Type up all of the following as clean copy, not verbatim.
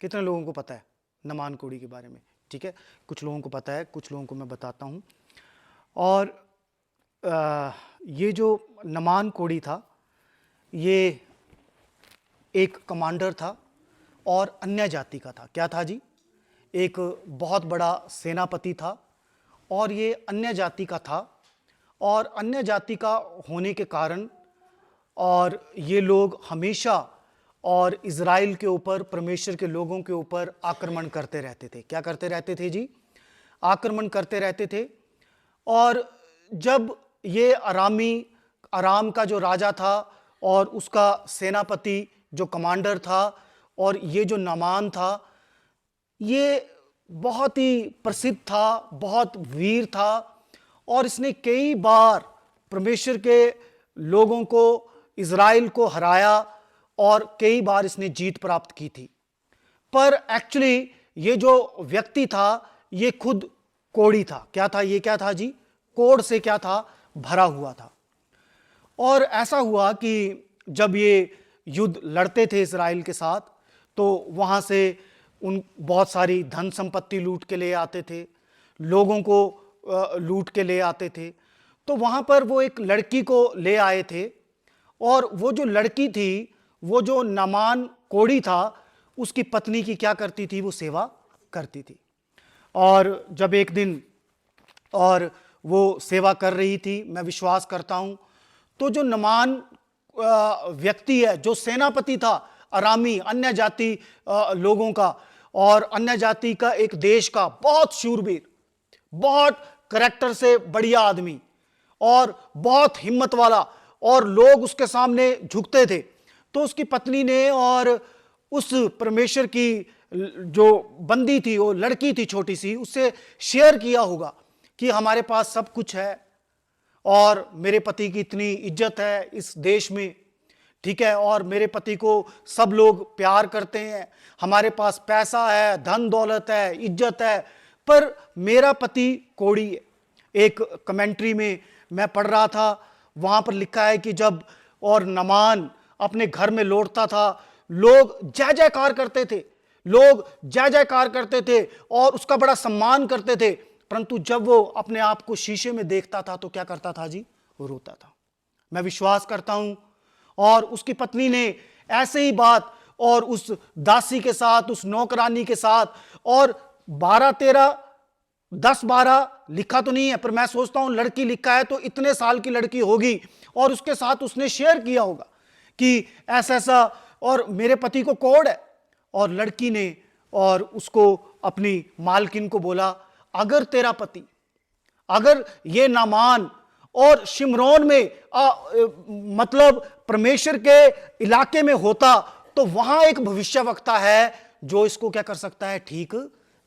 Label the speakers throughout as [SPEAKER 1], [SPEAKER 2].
[SPEAKER 1] कितने लोगों को पता है नमान कोड़ी के बारे में? ठीक है, कुछ लोगों को पता है, कुछ लोगों को मैं बताता हूँ। और ये जो नमान कोड़ी था, ये एक कमांडर था और अन्य जाति का था। क्या था जी? एक बहुत बड़ा सेनापति था और ये अन्य जाति का था। और अन्य जाति का होने के कारण और ये लोग हमेशा और इज़राइल के ऊपर, परमेश्वर के लोगों के ऊपर आक्रमण करते रहते थे। क्या करते रहते थे जी? आक्रमण करते रहते थे। और जब ये आराम का जो राजा था और उसका सेनापति जो कमांडर था और ये जो नामान था, ये बहुत ही प्रसिद्ध था, बहुत वीर था और इसने कई बार परमेश्वर के लोगों को, इज़राइल को हराया और कई बार इसने जीत प्राप्त की थी। पर एक्चुअली ये जो व्यक्ति था, ये खुद कोढ़ी था। क्या था ये? क्या था जी? कोढ़ से क्या था? भरा हुआ था। और ऐसा हुआ कि जब ये युद्ध लड़ते थे इज़राइल के साथ, तो वहां से उन बहुत सारी धन संपत्ति लूट के ले आते थे, लोगों को लूट के ले आते थे। तो वहां पर वो एक लड़की को ले आए थे और वो जो लड़की थी, वो जो नामान कोढ़ी था, उसकी पत्नी की क्या करती थी? वो सेवा करती थी। और जब एक दिन और वो सेवा कर रही थी, मैं विश्वास करता हूं, तो जो नामान व्यक्ति है, जो सेनापति था अरामी, अन्य जाति लोगों का और अन्य जाति का एक देश का बहुत शूरवीर, बहुत करैक्टर से बढ़िया आदमी और बहुत हिम्मत वाला, और लोग उसके सामने झुकते थे। तो उसकी पत्नी ने और उस परमेश्वर की जो बंदी थी, वो लड़की थी छोटी सी, उससे शेयर किया होगा कि हमारे पास सब कुछ है और मेरे पति की इतनी इज्जत है इस देश में, ठीक है, और मेरे पति को सब लोग प्यार करते हैं, हमारे पास पैसा है, धन दौलत है, इज्जत है, पर मेरा पति कोढ़ी है। एक कमेंट्री में मैं पढ़ रहा था, वहां पर लिखा है कि जब और नामान अपने घर में लौटता था, लोग जय जयकार करते थे, लोग जय जयकार करते थे और उसका बड़ा सम्मान करते थे। परंतु जब वो अपने आप को शीशे में देखता था तो क्या करता था जी? वो रोता था। मैं विश्वास करता हूं, और उसकी पत्नी ने ऐसे ही बात और उस दासी के साथ, उस नौकरानी के साथ, और 12-13, 10-12 लिखा तो नहीं है, पर मैं सोचता हूं लड़की लिखा है तो इतने साल की लड़की होगी, और उसके साथ उसने शेयर किया होगा कि ऐसा ऐसा, और मेरे पति को कोढ़ है। और लड़की ने और उसको, अपनी मालकिन को बोला, अगर तेरा पति, अगर ये नामान और शिमरोन में मतलब परमेश्वर के इलाके में होता, तो वहां एक भविष्यवक्ता है जो इसको क्या कर सकता है? ठीक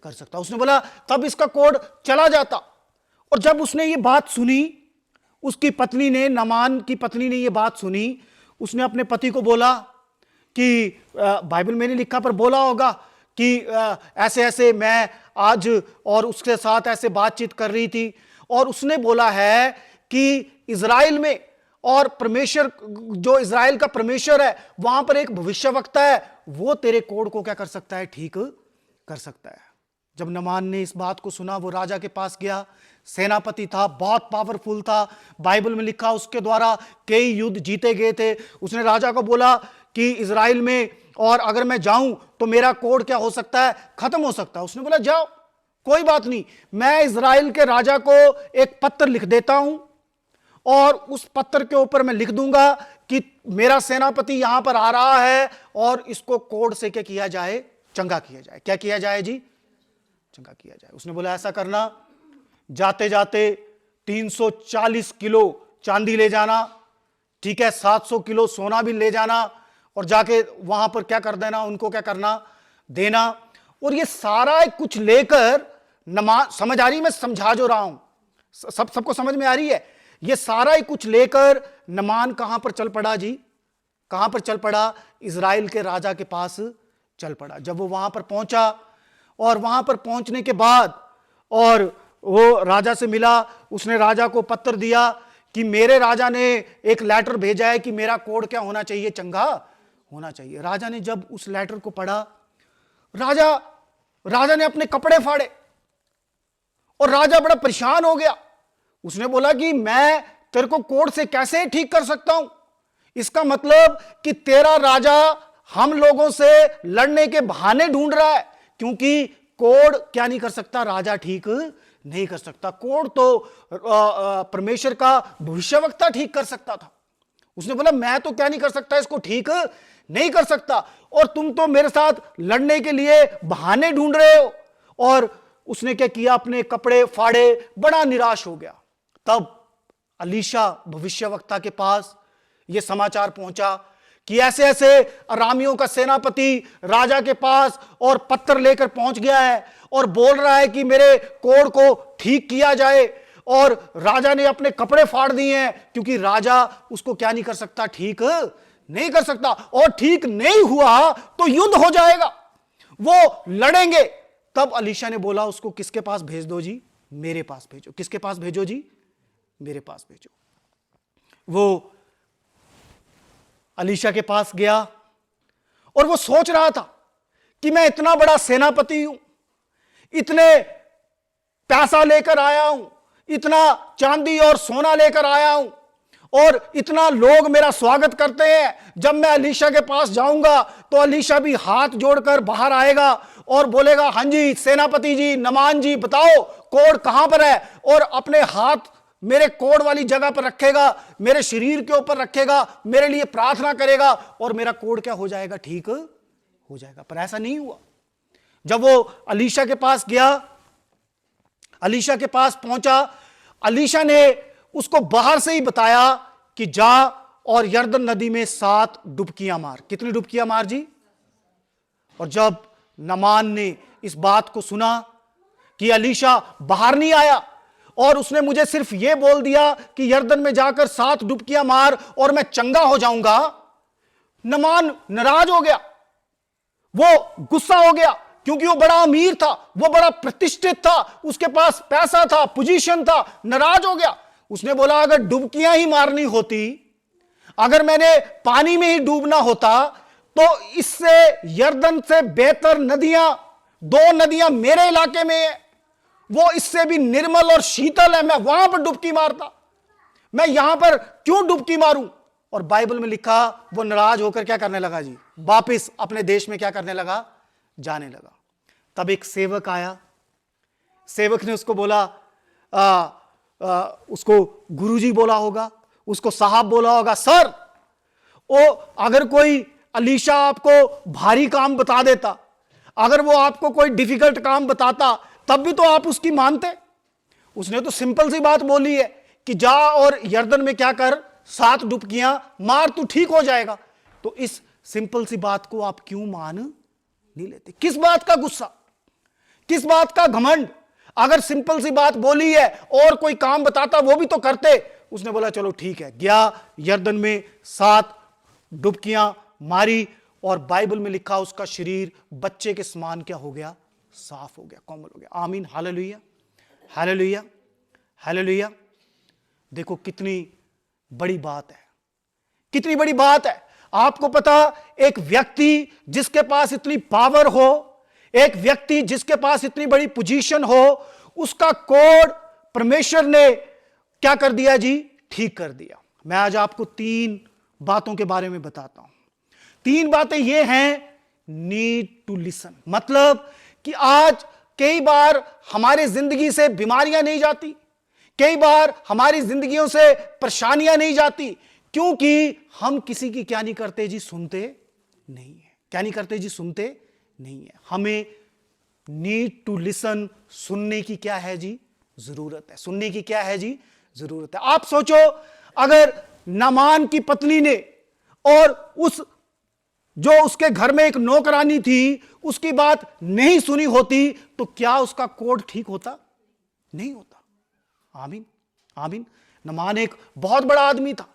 [SPEAKER 1] कर सकता। उसने बोला तब इसका कोढ़ चला जाता। और जब उसने ये बात सुनी, उसकी पत्नी ने, नामान की पत्नी ने ये बात सुनी, उसने अपने पति को बोला कि बाइबल में नहीं लिखा पर बोला होगा कि ऐसे ऐसे मैं आज और उसके साथ ऐसे बातचीत कर रही थी, और उसने बोला है कि इज़राइल में और परमेश्वर, जो इज़राइल का परमेश्वर है, वहां पर एक भविष्यवक्ता है, वो तेरे कोढ़ को क्या कर सकता है? ठीक कर सकता है। जब नामान ने इस बात को सुना, वो राजा के पास गया। सेनापति था, बहुत पावरफुल था, बाइबल में लिखा उसके द्वारा कई युद्ध जीते गए थे। उसने राजा को बोला कि इज़राइल में और अगर मैं जाऊं तो मेरा कोढ़ क्या हो सकता है? खत्म हो सकता है। उसने बोला जाओ, कोई बात नहीं, मैं इज़राइल के राजा को एक पत्र लिख देता हूं और उस पत्र के ऊपर मैं लिख दूंगा कि मेरा सेनापति यहां पर आ रहा है और इसको कोढ़ से क्या किया जाए? चंगा किया जाए। क्या किया जाए जी? चंगा किया जाए। उसने बोला ऐसा करना, जाते जाते 340 किलो चांदी ले जाना, ठीक है, 700 किलो सोना भी ले जाना, और जाके वहां पर क्या कर देना? उनको क्या करना? देना। और ये सारा कुछ लेकर, नमाज समझ आ रही? मैं समझा जो रहा हूं, सबको समझ में आ रही है? ये सारा ही कुछ लेकर नामान कहां पर चल पड़ा जी? कहां पर चल पड़ा? इज़राइल के राजा के पास चल पड़ा। जब वो वहां पर पहुंचा, और वहां पर पहुंचने के बाद और वो राजा से मिला, उसने राजा को पत्र दिया कि मेरे राजा ने एक लेटर भेजा है कि मेरा कोढ़ क्या होना चाहिए? चंगा होना चाहिए। राजा ने जब उस लेटर को पढ़ा, राजा ने अपने कपड़े फाड़े और राजा बड़ा परेशान हो गया। उसने बोला कि मैं तेरे को कोढ़ से कैसे ठीक कर सकता हूं? इसका मतलब कि तेरा राजा हम लोगों से लड़ने के बहाने ढूंढ रहा है, क्योंकि कोढ़ क्या नहीं कर सकता? राजा ठीक नहीं कर सकता। कोढ़ तो परमेश्वर का भविष्यवक्ता ठीक कर सकता था। उसने बोला मैं तो क्या नहीं कर सकता, इसको ठीक नहीं कर सकता, और तुम तो मेरे साथ लड़ने के लिए बहाने ढूंढ रहे हो। और उसने क्या किया? अपने कपड़े फाड़े, बड़ा निराश हो गया। तब अलीशा भविष्यवक्ता के पास यह समाचार पहुंचा कि ऐसे ऐसे अरामियों का सेनापति राजा के पास और पत्र लेकर पहुंच गया है और बोल रहा है कि मेरे कोढ़ को ठीक किया जाए। और राजा ने अपने कपड़े फाड़ दिए हैं, क्योंकि राजा उसको क्या नहीं कर सकता? ठीक नहीं कर सकता। और ठीक नहीं हुआ तो युद्ध हो जाएगा, वो लड़ेंगे। तब अलीशा ने बोला उसको किसके पास भेज दो जी? मेरे पास भेजो। किसके पास भेजो जी? मेरे पास भेजो। वो अलीशा के पास गया और वो सोच रहा था कि मैं इतना बड़ा सेनापति हूं, इतने पैसा लेकर आया हूं, इतना चांदी और सोना लेकर आया हूं, और इतना लोग मेरा स्वागत करते हैं। जब मैं अलीशा के पास जाऊंगा तो अलीशा भी हाथ जोड़कर बाहर आएगा और बोलेगा, हां जी सेनापति जी, नमान जी, बताओ कोढ़ कहां पर है, और अपने हाथ मेरे कोढ़ वाली जगह पर रखेगा, मेरे शरीर के ऊपर रखेगा, मेरे लिए प्रार्थना करेगा, और मेरा कोढ़ क्या हो जाएगा? ठीक हो जाएगा। पर ऐसा नहीं हुआ। जब वो अलीशा के पास गया, अलीशा के पास पहुंचा, अलीशा ने उसको बाहर से ही बताया कि जा और यरदन नदी में 7 डुबकियां मार। कितनी डुबकियां मार जी? और जब नमान ने इस बात को सुना कि अलीशा बाहर नहीं आया और उसने मुझे सिर्फ यह बोल दिया कि यरदन में जाकर 7 डुबकियां मार और मैं चंगा हो जाऊंगा, नमान नाराज हो गया, वो गुस्सा हो गया, क्योंकि वो बड़ा अमीर था, वो बड़ा प्रतिष्ठित था, उसके पास पैसा था, पोजीशन था। नाराज हो गया। उसने बोला अगर डुबकियां ही मारनी होती, अगर मैंने पानी में ही डूबना होता, तो इससे यरदन से बेहतर नदियां, 2 नदियां मेरे इलाके में है, वो इससे भी निर्मल और शीतल है, मैं वहां पर डुबकी मारता, मैं यहां पर क्यों डुबकी मारूं? और बाइबल में लिखा वो नाराज होकर क्या करने लगा जी? वापिस अपने देश में क्या करने लगा? जाने लगा। तब एक सेवक आया, सेवक ने उसको बोला, उसको गुरुजी बोला होगा, उसको साहब बोला होगा, सर वो अगर कोई अलीशा आपको भारी काम बता देता, अगर वो आपको कोई डिफिकल्ट काम बताता, तब भी तो आप उसकी मानते। उसने तो सिंपल सी बात बोली है कि जा और यरदन में क्या कर? 7 डुबकियां मार, तू ठीक हो जाएगा। तो इस सिंपल सी बात को आप क्यों मान नहीं लेते? किस बात का गुस्सा, किस बात का घमंड? अगर सिंपल सी बात बोली है और कोई काम बताता, वो भी तो करते। उसने बोला चलो ठीक है, गया यरदन में 7 डुबकियां मारी, और बाइबल में लिखा उसका शरीर बच्चे के समान क्या हो गया? साफ हो गया, कोमल हो गया। आमीन, हालेलुया, हालेलुया, हालेलुया। देखो कितनी बड़ी बात है, कितनी बड़ी बात है। आपको पता, एक व्यक्ति जिसके पास इतनी पावर हो, एक व्यक्ति जिसके पास इतनी बड़ी पोजीशन हो, उसका कोढ़ परमेश्वर ने क्या कर दिया जी? ठीक कर दिया। मैं आज आपको 3 बातों के बारे में बताता हूं। 3 बातें ये हैं, नीड टू लिसन। मतलब कि आज कई बार हमारी जिंदगी से बीमारियां नहीं जाती, कई बार हमारी जिंदगियों से परेशानियां नहीं जाती, क्योंकि हम किसी की क्या नहीं करते जी? सुनते नहीं है। क्या नहीं करते जी? सुनते नहीं है। हमें नीड टू लिसन, सुनने की क्या है जी? जरूरत है। सुनने की क्या है जी? जरूरत है। आप सोचो, अगर नामान की पत्नी ने और उस जो उसके घर में एक नौकरानी थी, उसकी बात नहीं सुनी होती, तो क्या उसका कोढ़ ठीक होता? नहीं होता। आमीन, आमीन। नामान एक बहुत बड़ा आदमी था,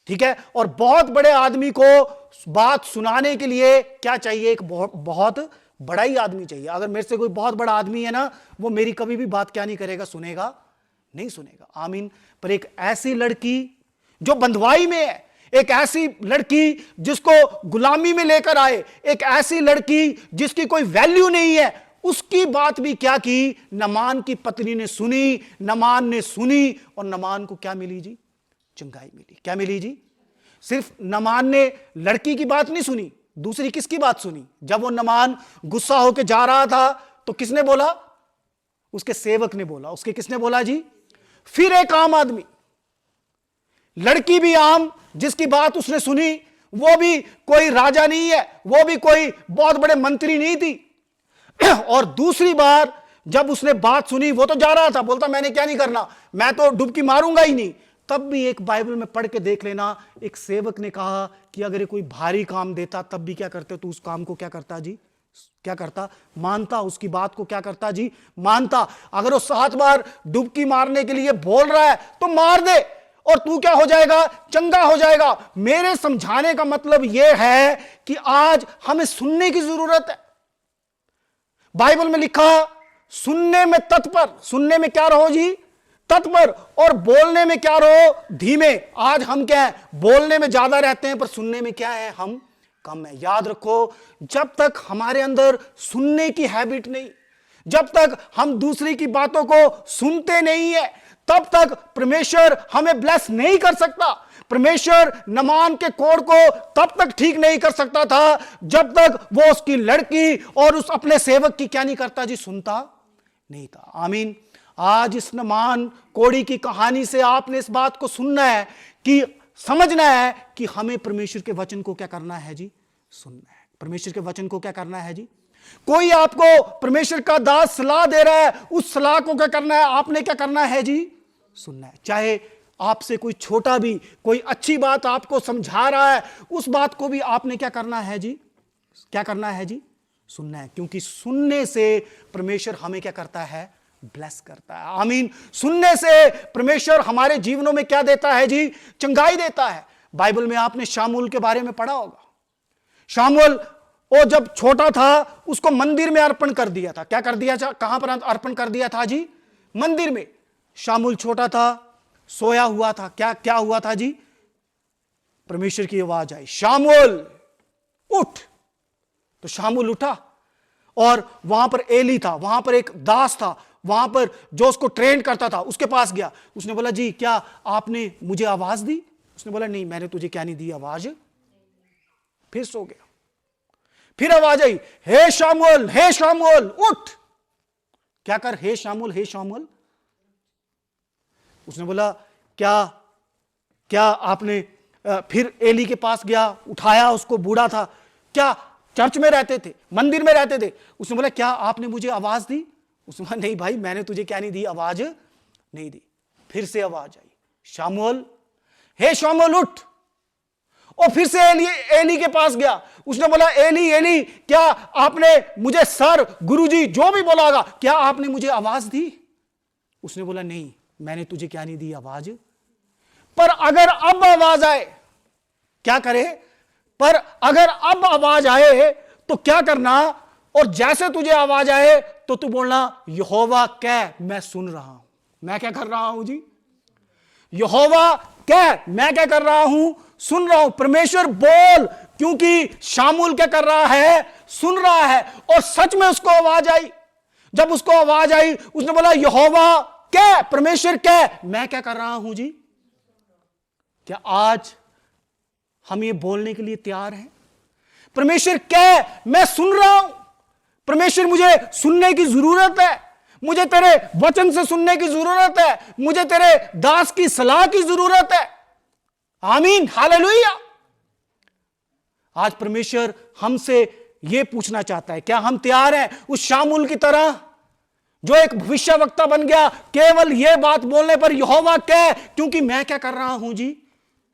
[SPEAKER 1] ठीक है, और बहुत बड़े आदमी को बात सुनाने के लिए क्या चाहिए? एक बहुत बड़ा ही आदमी चाहिए। अगर मेरे से कोई बहुत बड़ा आदमी है ना, वो मेरी कभी भी बात क्या नहीं करेगा? सुनेगा नहीं, सुनेगा। आमीन। पर एक ऐसी लड़की जो बंधुआई में है, एक ऐसी लड़की जिसको गुलामी में लेकर आए, एक ऐसी लड़की जिसकी कोई वैल्यू नहीं है, उसकी बात भी क्या की, नामान की पत्नी ने सुनी, नामान ने सुनी, और नामान को क्या मिली जी? चंगाई मिली। क्या मिली जी? सिर्फ नामान ने लड़की की बात नहीं सुनी, दूसरी किसकी बात सुनी? जब वो नामान गुस्सा होकर जा रहा था तो किसने बोला? उसके सेवक ने बोला। उसके किसने बोला जी? फिर एक आम आदमी, लड़की भी आम, जिसकी बात उसने सुनी, वो भी कोई राजा नहीं है, वो भी कोई बहुत बड़े मंत्री नहीं थी। और दूसरी बार जब उसने बात सुनी, वो तो जा रहा था, बोलता मैंने क्या नहीं करना, मैं तो डुबकी मारूंगा ही नहीं। तब भी एक बाइबल में पढ़ के देख लेना, एक सेवक ने कहा कि अगर ये कोई भारी काम देता तब भी क्या करते, तो उस काम को क्या करता जी? क्या करता? मानता। उसकी बात को क्या करता जी? मानता। अगर वो 7 बार डुबकी मारने के लिए बोल रहा है तो मार दे, और तू क्या हो जाएगा? चंगा हो जाएगा। मेरे समझाने का मतलब यह है कि आज हमें सुनने की जरूरत है। बाइबल में लिखा, सुनने में तत्पर। सुनने में क्या रहो जी? तत्पर। और बोलने में क्या रहो? धीमे। आज हम क्या है? बोलने में ज्यादा रहते हैं, पर सुनने में क्या है? हम कम है। याद रखो, जब तक हमारे अंदर सुनने की हैबिट नहीं, जब तक हम दूसरे की बातों को सुनते नहीं है, तब तक परमेश्वर हमें ब्लेस नहीं कर सकता। परमेश्वर नामान के कोड को तब तक ठीक नहीं कर सकता था जब तक वो उसकी लड़की और उस अपने सेवक की क्या नहीं करता जी? सुनता नहीं था। आमीन। आज इस नामान कोड़ी की कहानी से आपने इस बात को सुनना है कि समझना है कि हमें परमेश्वर के वचन को क्या करना है जी? सुनना है। परमेश्वर के वचन को क्या करना है जी? कोई आपको परमेश्वर का दास सलाह दे रहा है, उस सलाह को क्या करना है? आपने क्या करना है जी? सुनना है। चाहे आपसे कोई छोटा भी कोई अच्छी बात आपको समझा रहा है, उस बात को भी आपने क्या करना है जी? क्या करना है जी? सुनना है। क्योंकि सुनने से परमेश्वर हमें क्या करता है? ब्लेस करता है। आमीन। सुनने से परमेश्वर हमारे जीवनों में क्या देता है जी? चंगाई देता है। बाइबल में आपने शामूल के बारे में पढ़ा होगा। शामूल वो जब छोटा था, उसको मंदिर में अर्पण कर दिया था। क्या कर दिया था? कहां पर अर्पण कर दिया था जी? मंदिर में। शामूल छोटा था, सोया हुआ था। क्या क्या हुआ था जी? परमेश्वर की आवाज आई, शामूल उठ। तो शामूल उठा, और वहां पर एली था, वहां पर एक दास था, वहां पर जो उसको ट्रेन करता था, उसके पास गया। उसने बोला, जी क्या आपने मुझे आवाज दी? उसने बोला, नहीं, मैंने तुझे क्या नहीं दी? आवाज। फिर सो गया। फिर आवाज आई, हे शामूल, हे शामूल उठ। क्या कर? हे शामूल, हे शामूल। उसने बोला, क्या क्या आपने? फिर एली के पास गया, उठाया उसको, बूढ़ा था। क्या चर्च में रहते थे, मंदिर में रहते थे। उसने बोला, क्या आपने मुझे आवाज दी? उसने बोला, नहीं भाई, मैंने तुझे क्या नहीं दी? आवाज नहीं दी। फिर से आवाज आई, शामूल, हे शामूल उठ। और फिर से एली के पास गया। उसने बोला, एली एली, क्या आपने मुझे, सर, गुरुजी, जो भी बोला होगा, क्या आपने मुझे आवाज दी? उसने बोला, नहीं, मैंने तुझे क्या नहीं दी? आवाज। पर अगर अब आवाज आए, क्या करे? पर अगर अब आवाज आए तो क्या करना? और जैसे तुझे आवाज आए तो तू बोलना, यहोवा कह, मैं सुन रहा हूं। मैं क्या कर रहा हूं जी? यहोवा कह, मैं क्या कर रहा हूं? सुन रहा हूं। परमेश्वर बोल, क्योंकि शामूल क्या कर रहा है? सुन रहा है। और सच में उसको आवाज आई। जब उसको आवाज आई, उसने बोला, यहोवा कह, परमेश्वर कह, मैं क्या कर रहा हूं जी? क्या आज हम ये बोलने के लिए तैयार हैं? परमेश्वर कह, मैं सुन रहा हूं। परमेश्वर, मुझे सुनने की जरूरत है, मुझे तेरे वचन से सुनने की जरूरत है, मुझे तेरे दास की सलाह की जरूरत है। आमीन, हालेलुया। आज परमेश्वर हमसे यह पूछना चाहता है, क्या हम तैयार हैं उस शामूल की तरह, जो एक भविष्यवक्ता बन गया केवल यह बात बोलने पर, यहोवा कह, क्योंकि मैं क्या कर रहा हूं जी?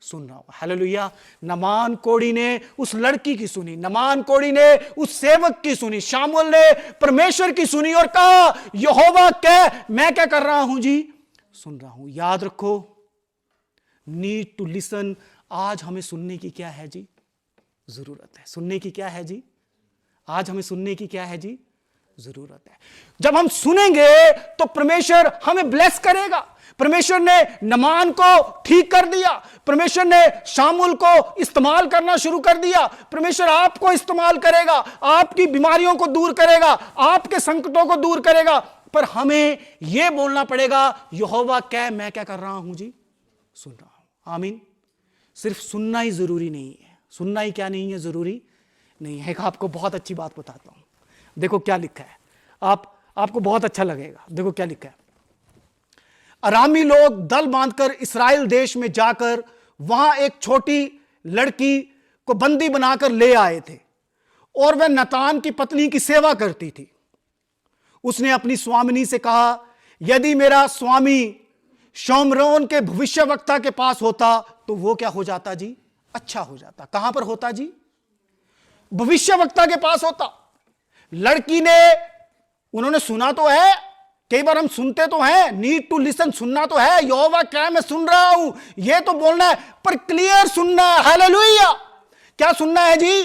[SPEAKER 1] सुन रहा हूं। हालेलुया। नामान कोड़ी ने उस लड़की की सुनी, नामान कोड़ी ने उस सेवक की सुनी, शामूल ने परमेश्वर की सुनी और कहा, यहोवा कह, मैं क्या कर रहा हूं जी? सुन रहा हूं। याद रखो, नीड टू लिसन। आज हमें सुनने की क्या है जी? जरूरत है। सुनने की क्या है जी? आज हमें सुनने की क्या है जी? जरूरत है। जब हम सुनेंगे तो परमेश्वर हमें ब्लेस करेगा। परमेश्वर ने नमान को ठीक कर दिया, परमेश्वर ने शामुल को इस्तेमाल करना शुरू कर दिया। परमेश्वर आपको इस्तेमाल करेगा, आपकी बीमारियों को दूर करेगा, आपके संकटों को दूर करेगा। पर हमें यह बोलना पड़ेगा, यहोवा क्या, मैं क्या कर रहा हूं जी? सुन रहा हूं। आमीन। सिर्फ सुनना ही जरूरी नहीं है। सुनना ही क्या नहीं है? जरूरी नहीं है। आपको बहुत अच्छी बात बताता हूं। देखो क्या लिखा है, आपको बहुत अच्छा लगेगा। देखो क्या लिखा है। अरामी लोग दल बांधकर इस्राएल देश में जाकर वहां एक छोटी लड़की को बंदी बनाकर ले आए थे और वह नतान की पत्नी की सेवा करती थी। उसने अपनी स्वामिनी से कहा, यदि मेरा स्वामी शोमरोन के भविष्यवक्ता के पास होता तो वो क्या हो जाता जी? अच्छा हो जाता। कहां पर होता जी? भविष्यवक्ता के पास होता। लड़की ने, उन्होंने सुना तो है, कई बार हम सुनते तो हैं, नीड टू लिसन, सुनना तो है, यहोवा क्या मैं सुन रहा हूं, यह तो बोलना है, पर क्लियर सुनना है। हालेलुया। क्या सुनना है जी?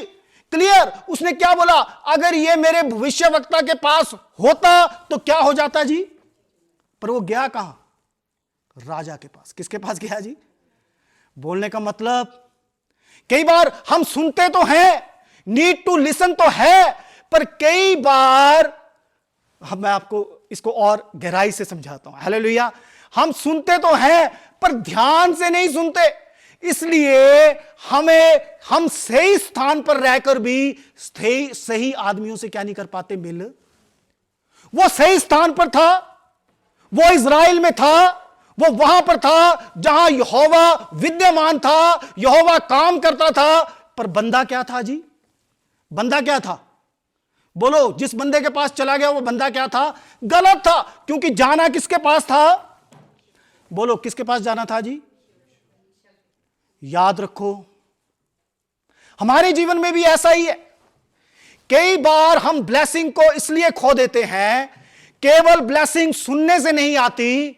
[SPEAKER 1] क्लियर। उसने क्या बोला? अगर ये मेरे भविष्यवक्ता के पास होता तो क्या हो जाता जी? पर वो गया कहां? राजा के पास। किसके पास गया जी? बोलने का मतलब, कई बार हम सुनते तो हैं, नीड टू लिसन तो है, पर कई बार मैं आपको इसको और गहराई से समझाता हूं। हालेलुया। हम सुनते तो हैं पर ध्यान से नहीं सुनते, इसलिए हम सही स्थान पर रहकर भी सही आदमियों से क्या नहीं कर पाते? मिल। वो सही स्थान पर था, वो इज़राइल में था, वो वहां पर था जहां यहोवा विद्यमान था, यहोवा काम करता था। पर बंदा क्या था जी? बंदा क्या था? बोलो, जिस बंदे के पास चला गया वो बंदा क्या था? गलत था। क्योंकि जाना किसके पास था? बोलो, किसके पास जाना था जी? याद रखो, हमारे जीवन में भी ऐसा ही है। कई बार हम ब्लेसिंग को इसलिए खो देते हैं, केवल ब्लेसिंग सुनने से नहीं आती,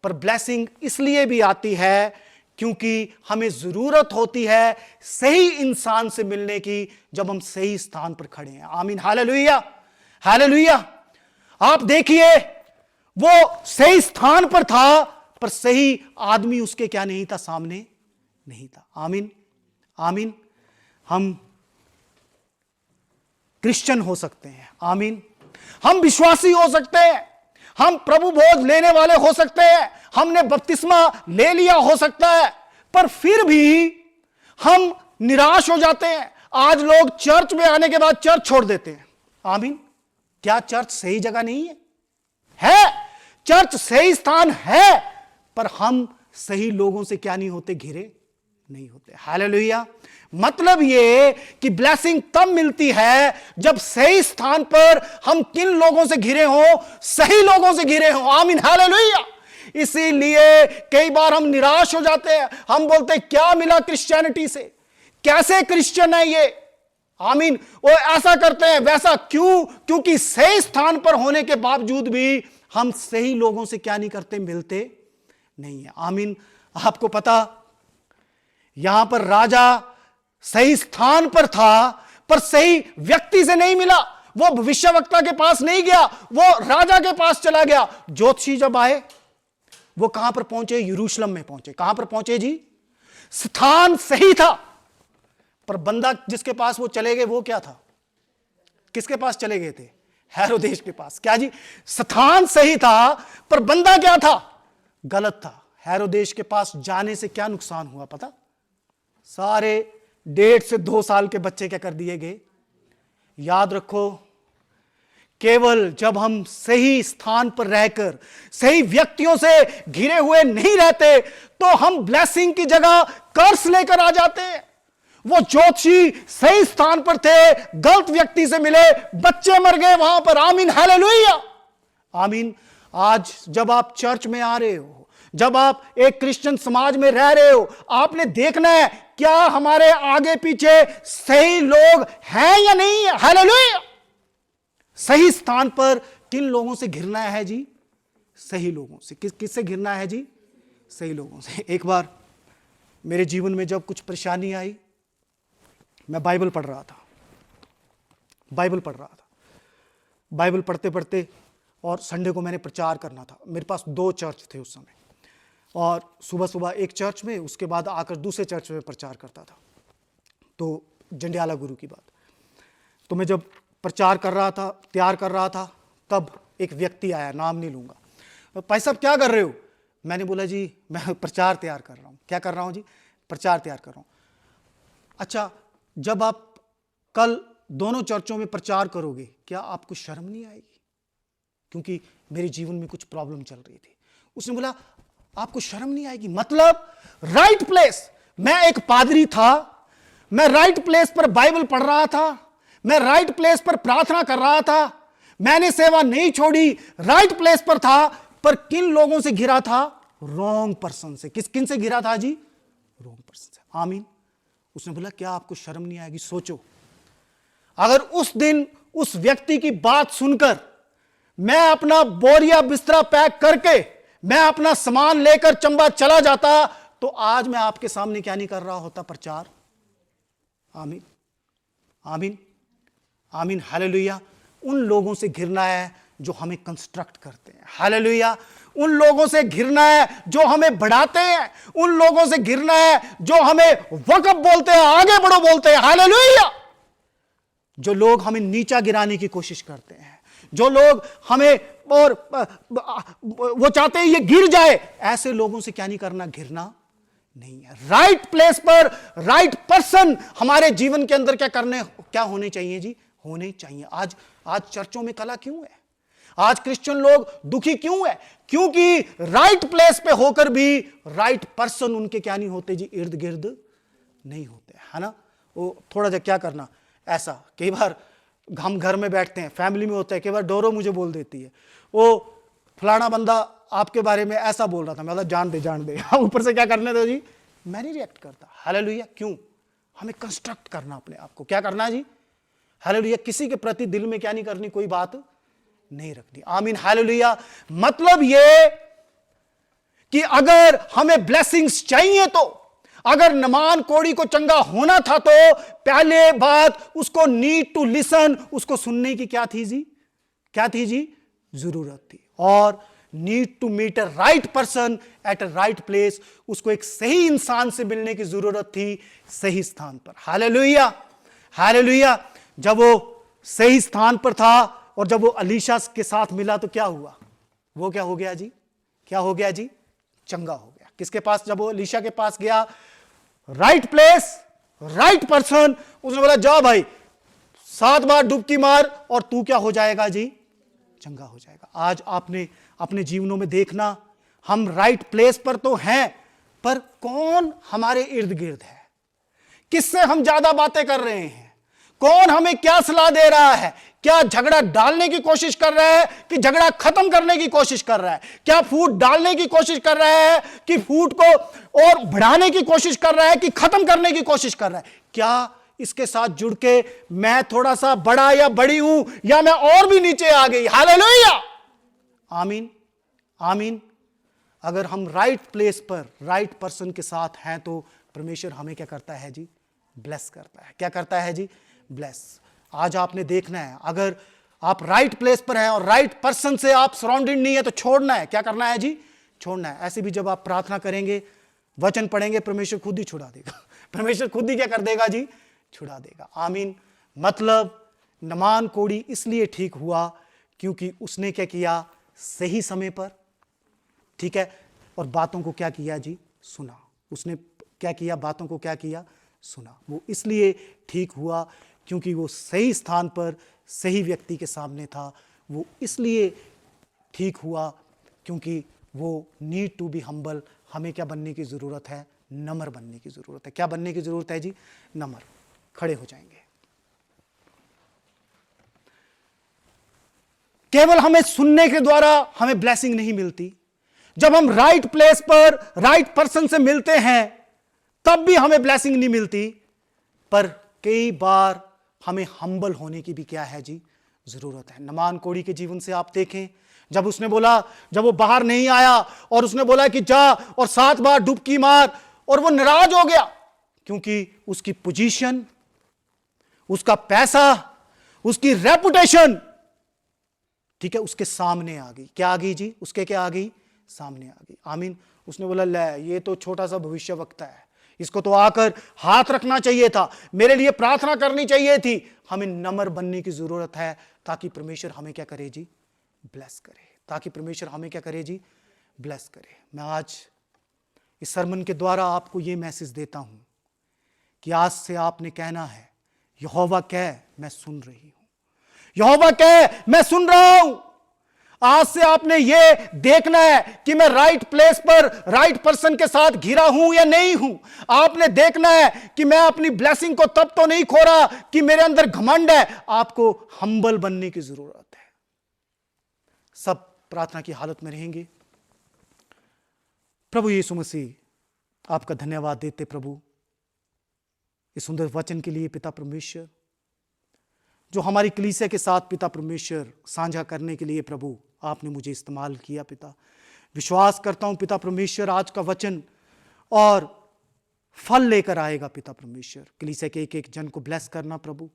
[SPEAKER 1] पर ब्लेसिंग इसलिए भी आती है क्योंकि हमें जरूरत होती है सही इंसान से मिलने की, जब हम सही स्थान पर खड़े हैं। आमीन। हालेलुया। हालेलुया। आप देखिए, वो सही स्थान पर था, पर सही आदमी उसके क्या नहीं था? सामने नहीं था। आमीन। आमीन। हम क्रिश्चियन हो सकते हैं। आमीन। हम विश्वासी हो सकते हैं, हम प्रभु भोज लेने वाले हो सकते हैं, हमने बपतिस्मा ले लिया हो सकता है, पर फिर भी हम निराश हो जाते हैं। आज लोग चर्च में आने के बाद चर्च छोड़ देते हैं। आमीन। क्या चर्च सही जगह नहीं है? है, चर्च सही स्थान है, पर हम सही लोगों से क्या नहीं होते? घिरे नहीं होते। हालेलुया। मतलब ये कि ब्लेसिंग तब मिलती है जब सही स्थान पर हम किन लोगों से घिरे हो? सही लोगों से घिरे हो। आमीन। हालेलुया। इसीलिए कई बार हम निराश हो जाते हैं, हम बोलते हैं क्या मिला क्रिश्चियनिटी से, कैसे क्रिश्चियन है ये? आमीन। वो ऐसा करते हैं, वैसा क्यों? क्योंकि सही स्थान पर होने के बावजूद भी हम सही लोगों से क्या नहीं करते? मिलते नहीं है। आमीन। आपको पता, यहां पर राजा सही स्थान पर था, पर सही व्यक्ति से नहीं मिला। वो भविष्यवक्ता के पास नहीं गया, वो राजा के पास चला गया। ज्योतिषी जब आए, वो कहां पर पहुंचे? यरूशलेम में पहुंचे। कहां पर पहुंचे जी? स्थान सही था, पर बंदा जिसके पास वो चले गए, वो क्या था? किसके पास चले गए थे? हेरोदेस के पास। क्या जी? स्थान सही था, पर बंदा क्या था? गलत था। हेरोदेस के पास जाने से क्या नुकसान हुआ पता? सारे 1.5 से 2 साल के बच्चे क्या कर दिए गए? याद रखो, केवल जब हम सही स्थान पर रहकर सही व्यक्तियों से घिरे हुए नहीं रहते, तो हम ब्लेसिंग की जगह कर्स लेकर आ जाते हैं। वो ज्योतिषी सही स्थान पर थे, गलत व्यक्ति से मिले, बच्चे मर गए वहां पर। आमीन। हालेलुया। आमीन। आज जब आप चर्च में आ रहे हो, जब आप एक क्रिश्चियन समाज में रह रहे हो, आपने देखना है क्या हमारे आगे पीछे सही लोग हैं या नहीं है? हालेलुया। सही स्थान पर किन लोगों से घिरना है जी? सही लोगों से। किससे घिरना है जी? सही लोगों से। एक बार मेरे जीवन में जब कुछ परेशानी आई, मैं बाइबल पढ़ रहा था। बाइबल पढ़ते पढ़ते, और संडे को मैंने प्रचार करना था। मेरे पास 2 चर्च थे उस समय, और सुबह सुबह एक चर्च में, उसके बाद आकर दूसरे चर्च में प्रचार करता था। तो जंडियाला गुरु की बात। तो मैं जब प्रचार कर रहा था, तैयार कर रहा था, तब एक व्यक्ति आया, नाम नहीं लूँगा। भाई साहब क्या कर रहे हो? मैंने बोला जी मैं प्रचार तैयार कर रहा हूँ। क्या कर रहा हूँ जी? प्रचार तैयार कर रहा हूँ। अच्छा, जब आप कल दोनों चर्चों में प्रचार करोगे, क्या आपको शर्म नहीं आएगी? क्योंकि मेरे जीवन में कुछ प्रॉब्लम चल रही थी। उसने बोला आपको शर्म नहीं आएगी? मतलब राइट प्लेस। मैं एक पादरी था, मैं राइट प्लेस पर बाइबल पढ़ रहा था, मैं राइट प्लेस पर प्रार्थना कर रहा था, मैंने सेवा नहीं छोड़ी, राइट प्लेस पर था, पर किन लोगों से घिरा था? रॉन्ग पर्सन से। किन से घिरा था जी? रॉन्ग पर्सन से। आमीन। उसने बोला क्या आपको शर्म नहीं आएगी? सोचो, अगर उस दिन उस व्यक्ति की बात सुनकर मैं अपना बोरिया बिस्तरा पैक करके मैं अपना सामान लेकर चंबा चला जाता, तो आज मैं आपके सामने क्या नहीं कर रहा होता? प्रचार। आमीन, आमीन, आमीन, हालेलुया। उन लोगों से घिरना है जो हमें कंस्ट्रक्ट करते हैं। हालेलुया। उन लोगों से घिरना है जो हमें बढ़ाते हैं। उन लोगों से घिरना है जो हमें वक़्फ़ बोलते हैं, आगे बढ़ो बोलते हैं। हालेलुया। जो लोग हमें नीचा गिराने की कोशिश करते हैं, जो लोग हमें और वो चाहते हैं ये गिर जाए, ऐसे लोगों से क्या नहीं करना? घिरना नहीं है। राइट प्लेस पर राइट पर्सन हमारे जीवन के अंदर क्या होने चाहिए जी? होने चाहिए। आज चर्चों में कला क्यों है? आज क्रिश्चियन लोग दुखी क्यों है? क्योंकि राइट प्लेस पे होकर भी राइट पर्सन उनके क्या नहीं होते जी? इर्द गिर्द नहीं होते, है ना। वो थोड़ा सा क्या करना, ऐसा कई बार हम घर में बैठते हैं, फैमिली में होता है, कई बार डोरो मुझे बोल देती है, वो फलाना बंदा आपके बारे में ऐसा बोल रहा था, मैं जान दे ऊपर से क्या करने दो जी, मैं नहीं रिएक्ट करता। हालेलुया। क्यों? हमें कंस्ट्रक्ट करना अपने आप को। क्या करना है जी? हालेलुया। किसी के प्रति दिल में क्या नहीं करनी? कोई बात नहीं रखनी। आमीन, हालेलुया। मतलब ये कि अगर हमें ब्लेसिंग्स चाहिए, तो अगर नमान कोड़ी को चंगा होना था, तो पहले बात उसको नीड टू लिसन, उसको सुनने की क्या थी जी? क्या थी जी? जरूरत थी। और need to meet a right person at a right place, उसको एक सही इंसान से मिलने की जरूरत थी, सही स्थान पर। Hallelujah, hallelujah. जब वो सही स्थान पर था और जब वो अलीशा के साथ मिला, तो क्या हुआ? वो क्या हो गया जी? क्या हो गया जी? चंगा हो गया। किसके पास? जब वो अलीशा के पास गया, राइट प्लेस राइट पर्सन, उसने बोला जाओ भाई 7 बार डुबकी मार और तू क्या हो जाएगा जी? चंगा हो जाएगा। आज आपने अपने जीवनों में देखना, हम राइट प्लेस पर तो हैं, पर कौन हमारे इर्द गिर्द है? किससे हम ज्यादा बातें कर रहे हैं? कौन हमें क्या सलाह दे रहा है? क्या झगड़ा डालने की कोशिश कर रहा है कि झगड़ा खत्म करने की कोशिश कर रहा है? क्या फूट डालने की कोशिश कर रहा है कि फूट को और बढ़ाने की कोशिश कर रहा है कि खत्म करने की कोशिश कर रहा है? क्या इसके साथ जुड़ के मैं थोड़ा सा बड़ा या बड़ी हूं, या मैं और भी नीचे आ गई? हालेलुया, आमीन, आमीन। अगर हम राइट प्लेस पर राइट पर्सन के साथ हैं, तो परमेश्वर हमें क्या करता है जी? ब्लेस करता है। क्या करता है जी? ब्लेस। आज आपने देखना है, अगर आप राइट प्लेस पर हैं और राइट पर्सन से आप सराउंडेड नहीं है, तो छोड़ना है। क्या करना है जी? छोड़ना है। ऐसे भी जब आप प्रार्थना करेंगे, वचन पढ़ेंगे, परमेश्वर खुद ही छुड़ा देगा। परमेश्वर खुद ही क्या कर देगा जी? छुड़ा देगा। आमीन। मतलब नमान कोड़ी इसलिए ठीक हुआ क्योंकि उसने क्या किया? सही समय पर, ठीक है, और बातों को क्या किया जी? सुना। उसने क्या किया? बातों को क्या किया? सुना। वो इसलिए ठीक हुआ क्योंकि वो सही स्थान पर सही व्यक्ति के सामने था। वो इसलिए ठीक हुआ क्योंकि वो नीड टू बी हम्बल। हमें क्या बनने की जरूरत है? नम्र बनने की जरूरत है। क्या बनने की जरूरत है जी? नम्र। खड़े हो जाएंगे। केवल हमें सुनने के द्वारा हमें ब्लेसिंग नहीं मिलती। जब हम राइट प्लेस पर राइट पर्सन से मिलते हैं, तब भी हमें ब्लेसिंग नहीं मिलती। पर कई बार हमें हम्बल होने की भी क्या है जी? जरूरत है। नमान कोड़ी के जीवन से आप देखें, जब उसने बोला, जब वो बाहर नहीं आया और उसने बोला कि जा और 7 बार डुबकी मार, और वो नाराज हो गया क्योंकि उसकी पोजीशन, उसका पैसा, उसकी रेपुटेशन ठीक है, उसके सामने आ गई। क्या आ गई जी? उसके क्या आ गई? सामने आ गई। आमीन। उसने बोला, ले ये तो छोटा सा भविष्यवक्ता है, इसको तो आकर हाथ रखना चाहिए था, मेरे लिए प्रार्थना करनी चाहिए थी। हमें नम्र बनने की जरूरत है ताकि परमेश्वर हमें क्या करे जी? ब्लेस करे। ताकि परमेश्वर हमें क्या करे जी? ब्लेस करे। मैं आज इस सरमन के द्वारा आपको यह मैसेज देता हूं कि आज से आपने कहना है, यहोवा कह मैं सुन रही हूं, यहोवा कह मैं सुन रहा हूं। आज से आपने ये देखना है कि मैं राइट प्लेस पर राइट पर्सन के साथ घिरा हूं या नहीं हूं। आपने देखना है कि मैं अपनी ब्लेसिंग को तब तो नहीं खो रहा कि मेरे अंदर घमंड है। आपको हम्बल बनने की जरूरत है। सब प्रार्थना की हालत में रहेंगे। प्रभु यीशु मसीह, आपका धन्यवाद देते प्रभु इस सुंदर वचन के लिए पिता परमेश्वर, जो हमारी कलीसिया के साथ पिता परमेश्वर साझा करने के लिए प्रभु आपने मुझे इस्तेमाल किया। पिता विश्वास करता हूं पिता परमेश्वर आज का वचन और फल लेकर आएगा। पिता परमेश्वर कलीसिया के एक एक जन को ब्लेस करना प्रभु,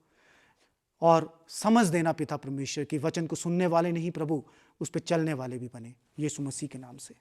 [SPEAKER 1] और समझ देना पिता परमेश्वर कि वचन को सुनने वाले नहीं प्रभु, उस पर चलने वाले भी बने। यीशु मसीह के नाम से।